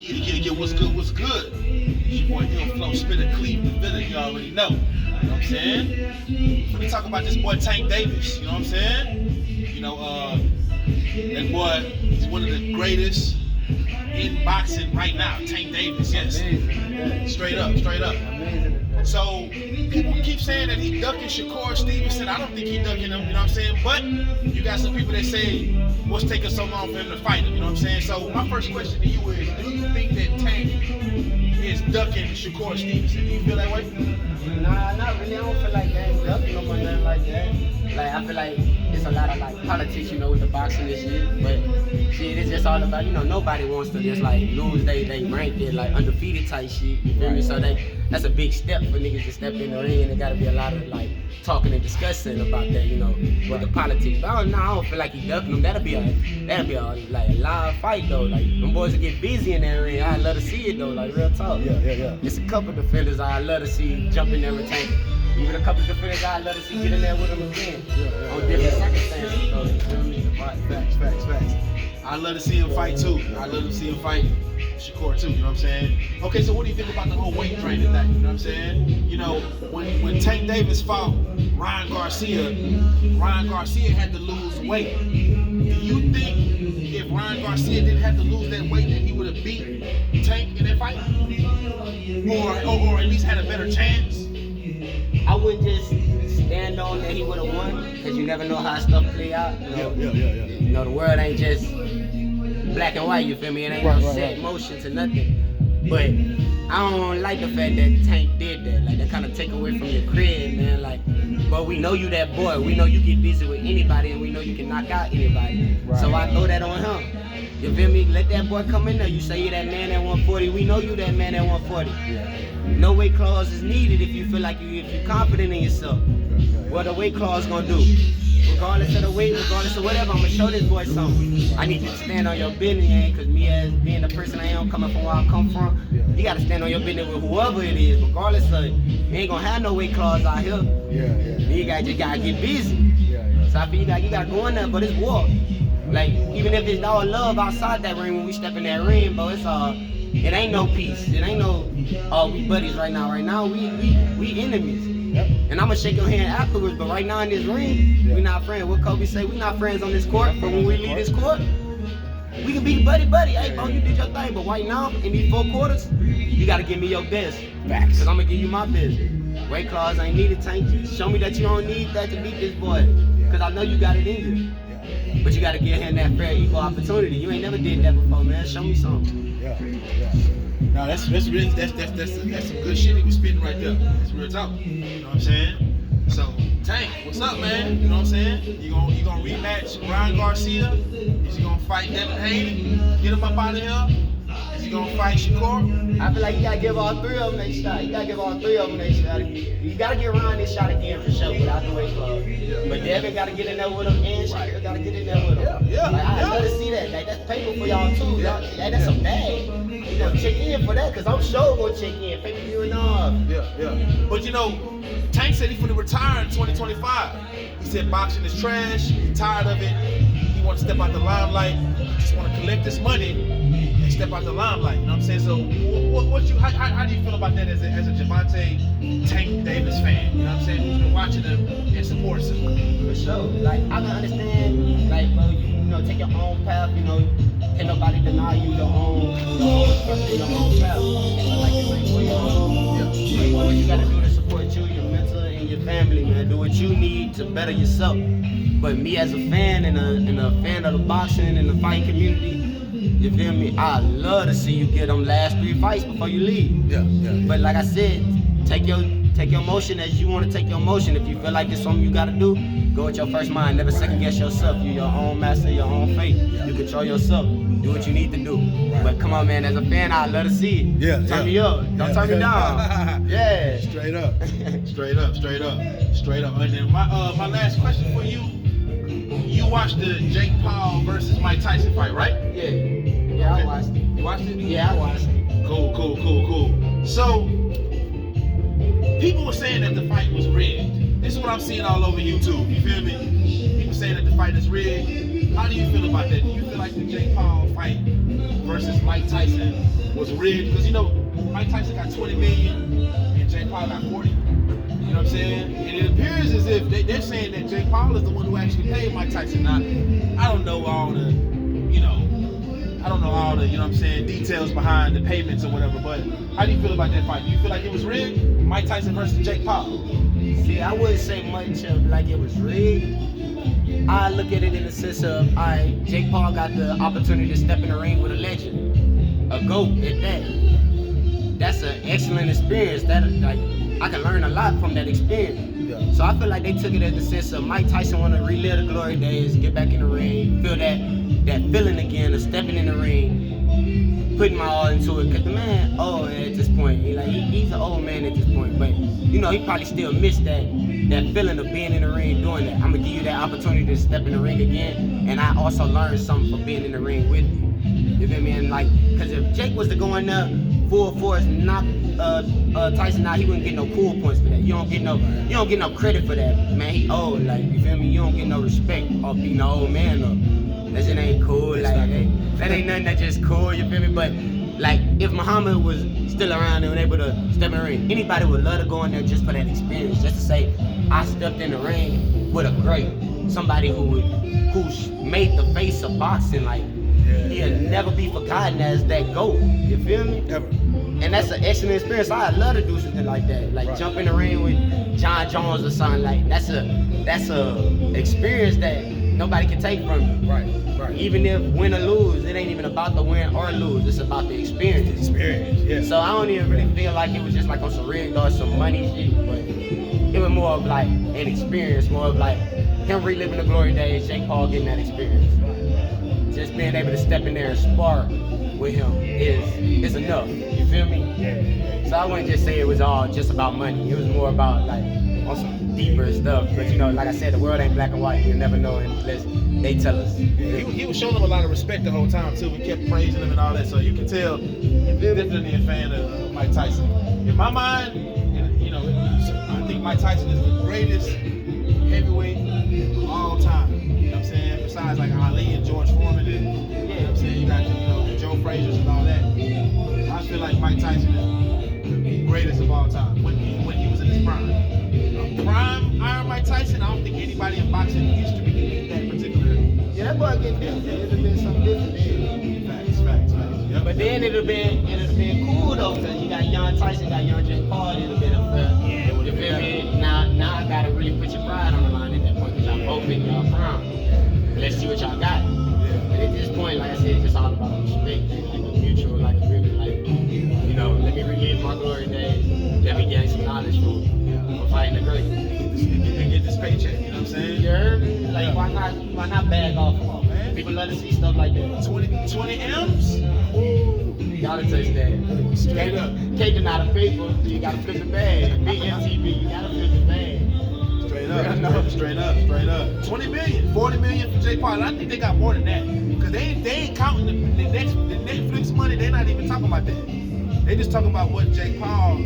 Yeah, what's good, what's good? It's your boy Hill Flow, Spitter Cleveland Villa, you already know. You know what I'm saying? Let me talk about this boy Tank Davis, you know what I'm saying? You know, that boy, he's one of the greatest in boxing right now. Tank Davis, yes. Straight up. So, people keep saying that he ducking Shakur Stevenson. I don't think he ducking him, you know what I'm saying? But you got some people that say, what's taking so long for him to fight him, you know what I'm saying? So, my first question to you is, do you think that Tank is ducking Shakur Stevenson? Do you feel that way? Nah, not really. I don't feel like they ain't ducking him or nothing like that. Like, I feel like it's a lot of like politics, you know, with the boxing this shit. But shit, it's just all about, you know, nobody wants to just like lose they rank it like undefeated type shit. You feel me? So that's a big step for niggas to step in the ring, and there gotta be a lot of like talking and discussing about that, you know, with the politics. But I don't feel like he ducking them. That'll be a like a live fight though. Like them boys will get busy in that ring. I'd love to see it though, like real talk. Yeah. It's a couple defenders I'd love to see jump in there with Tank. Even a couple defenders I'd love to see get in there with him again. On different circumstances though. You feel me? Facts. I'd love to see him fight too. I'd love to see him fight Shakur too, you know what I'm saying? Okay, so what do you think about the whole weight training thing, you know what I'm saying? You know, when Tank Davis fought Ryan Garcia had to lose weight. Do you think if Ryan Garcia didn't have to lose that weight that he would have beat Tank in that fight? Or at least had a better chance? I wouldn't just stand on that he would have won, because you never know how stuff play out. You know? Yeah. You know, the world ain't just black and white, you feel me? It ain't no set motion to nothing. But I don't like the fact that Tank did that. Like, that kind of take away from your crib, man. Like, but we know you that boy. We know you get busy with anybody, and we know you can knock out anybody. So I throw that on him. You feel me? Let that boy come in there. You say you that man at 140. We know you that man at 140. No weight clause is needed if you feel like if you're confident in yourself. What the weight clause gonna do? Regardless of the weight, regardless of whatever, I'm gonna show this boy something. I need you to stand on your business, cause me as being the person I am, coming from where I come from, you gotta stand on your business with whoever it is, regardless of it. You ain't gonna have no weight clause out here. You just gotta get busy. So I feel you gotta go in there, but it's war. Like, even if it's all love outside that ring, when we step in that ring, bro, it ain't no peace. It ain't no, we buddies right now. Right now, we enemies. And I'ma shake your hand afterwards, but right now in this ring, we not friends. What Kobe say, we not friends on this court, but when we leave this court, we can be buddy. Hey, bro, you did your thing, but right now, in these 4 quarters, you gotta give me your best. Cause I'ma give you my best. Weight clause ain't needed, Tank. Show me that you don't need that to beat this boy. Cause I know you got it in you. But you gotta give him that fair, equal opportunity. You ain't never did that before, man. Show me something. No, that's some good shit he was spitting right there. That's real talk. You know what I'm saying? So, Tank, what's up, man? You know what I'm saying? You gonna rematch Ryan Garcia? Is he gonna fight Devin Haney? Get him up out of here? Is he gonna fight Shakur? I feel like you gotta give all 3 of them their shot. You gotta give Ryan this shot again for sure without the weight clause. But Devin gotta get in there with him, and Shakur gotta get in there with him. Like, I love to see that. Like, that's paper for y'all too. That's a bag. You gonna check in for that, cause I'm sure gonna check in. Pay per view and all. Yeah. But you know, Tank said he's gonna retire in 2025. He said boxing is trash. He's tired of it. He want to step out the limelight. He just want to collect this money and step out the limelight. You know what I'm saying? So, how do you feel about that as a Gervonta Tank Davis fan? You know what I'm saying? Who's been watching him and supports him? For sure. Like, I can understand. Like, bro, you know, take your own path. You know, can't nobody deny you your own path. Like, you ain't for your own. What you gotta do to support you, your mentor, and your family, man. Do what you need to better yourself. But me as a fan and a fan of the boxing and the fighting community, you feel me? I love to see you get them last 3 fights before you leave. But like I said, take your motion as you want to take your motion. If you feel like it's something you gotta do, go with your first mind. Never second guess yourself. You're your own master, your own fate. You control yourself. Do what you need to do. But come on, man, as a fan, I love to see it. Turn me up. Don't turn me down. Straight up. And then my last question for you. You watched the Jake Paul versus Mike Tyson fight, right? Yeah, I watched it. You watched it? Yeah, I watched it. Cool. So, people were saying that the fight was rigged. This is what I'm seeing all over YouTube, you feel me? People saying that the fight is rigged. How do you feel about that? Do you feel like the Jake Paul fight versus Mike Tyson was rigged? Because you know, Mike Tyson got 20 million and Jake Paul got 40. You know what I'm saying? And it appears as if they're saying that Jake Paul is the one who actually paid Mike Tyson. Now, I don't know all the, you know what I'm saying, details behind the payments or whatever, but how do you feel about that fight? Do you feel like it was rigged? Mike Tyson versus Jake Paul? See, I wouldn't say much of like it was rigged. I look at it in the sense of, alright, Jake Paul got the opportunity to step in the ring with a legend, a GOAT at that. That's an excellent experience. That like I can learn a lot from that experience. Yeah. So I feel like they took it as the sense of Mike Tyson want to relive the glory days, get back in the ring, feel that feeling again of stepping in the ring, putting my all into it. Cause the man old at this point. He's an old man at this point, but you know he probably still missed that feeling of being in the ring, doing that. I'm gonna give you that opportunity to step in the ring again, and I also learned something from being in the ring with you. You feel me? And like, cause if Jake was to go in there full force, knock Tyson out, he wouldn't get no cool points for that. You don't get no credit for that, man. He old, like, you feel me? You don't get no respect off being an old man up. That shit ain't cool, like that ain't nothing that's just cool, you feel me? But like, if Muhammad was still around and able to step in the ring, anybody would love to go in there just for that experience, just to say, I stepped in the ring with a great, somebody who's made the face of boxing, like, he'll never be forgotten as that GOAT, you feel me? Ever. And that's an excellent experience. I'd love to do something like that, like jump in the ring with John Jones or something. Like that's a experience that nobody can take from you. Right. Even if win or lose, it ain't even about the win or lose. It's about the experience. Yeah. So I don't even really feel like it was just like on some rigged or some money shit, but it was more of like an experience, more of like him reliving the glory days, Jake Paul getting that experience. Just being able to step in there and spar with him is enough. You feel me? Yeah. So I wouldn't just say it was all just about money. It was more about like on some deeper stuff. But you know, like I said, the world ain't black and white. You'll never know unless they tell us. He was showing him a lot of respect the whole time too. We kept praising him and all that, so you can tell he's definitely a fan of Mike Tyson. In my mind, you know, I think Mike Tyson is the greatest heavyweight of all time. You know what I'm saying? Besides like Ali and George Foreman and you know what I'm saying, you got Joe Frazier's and all that. I feel like Mike Tyson is the greatest of all time when he was in his prime. Prime Iron Mike Tyson, I don't think anybody in boxing history can beat that particular. Yeah, that boy get different. It'd have been something different then. Facts. Yep. But then it'd have been cool though, because you got young Tyson, got young Jake Paul, it'd have been a fair. Yeah, it would You have feel been. me? Now I gotta really put your pride on the line at that point, because y'all both in y'all prime. Let's see what y'all got. But at this point, like I said, it's just all about respect, like a mutual, like really, like, you know, let me relive my glory days, let me gain some knowledge from fighting the great. And get this paycheck, you know what I'm saying? You heard me? Like, why not bag off? Come on, man. People love to see stuff like that. 20 M's? You gotta touch that. Straight up. Can't deny the paper, you gotta flip the bag. Big MTV, you gotta flip the bag. Straight up. 20 million, 40 million for Jake Paul. And I think they got more than that. Because they ain't counting the Netflix money, they're not even talking about that. They just talking about what Jake Paul,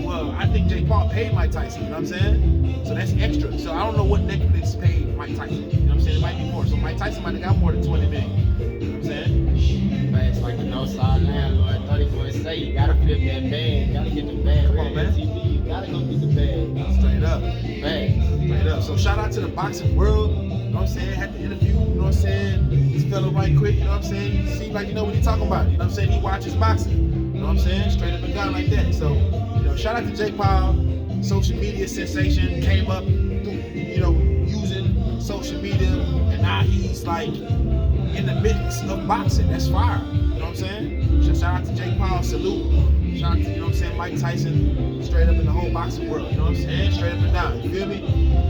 well, I think Jake Paul paid Mike Tyson, you know what I'm saying? So that's extra. So I don't know what Netflix paid Mike Tyson. You know what I'm saying? It might be more. So Mike Tyson might have got more than 20 million. You know what I'm saying? Facts like the no-side landlord. 30 boys say you gotta flip that bag. You gotta get the bag. Come on, man. TV, you gotta go get the bag. Straight up. Facts. Straight up. So shout out to the boxing world. You know what I'm saying? Had the interview, you know what I'm saying? This fella right quick, you know what I'm saying? He seems like you know what he talking about. You know what I'm saying? He watches boxing. You know what I'm saying? Straight up and down like that. So, you know, shout out to Jake Paul, social media sensation, came up through, you know, using social media, and now he's like in the mix of boxing. That's fire. You know what I'm saying? Shout out to Jake Paul, salute. Shout out to, you know what I'm saying, Mike Tyson, straight up in the whole boxing world. You know what I'm saying? Straight up and down. You feel me?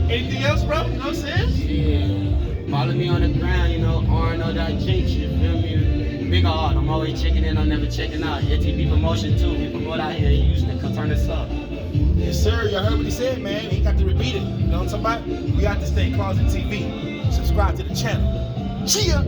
Anything else, bro? You know what I'm saying? Yeah. Follow me on the ground, you know, Arno.Jinx, you feel me? Big art, I'm always checking in, I'm never checking out. ATV promotion too, we promote out here in Houston, come turn us up. Yes, sir. Y'all heard what he said, man. He got to repeat it. You know what I'm talking about? We got this thing, Closet TV. Subscribe to the channel. Cheer!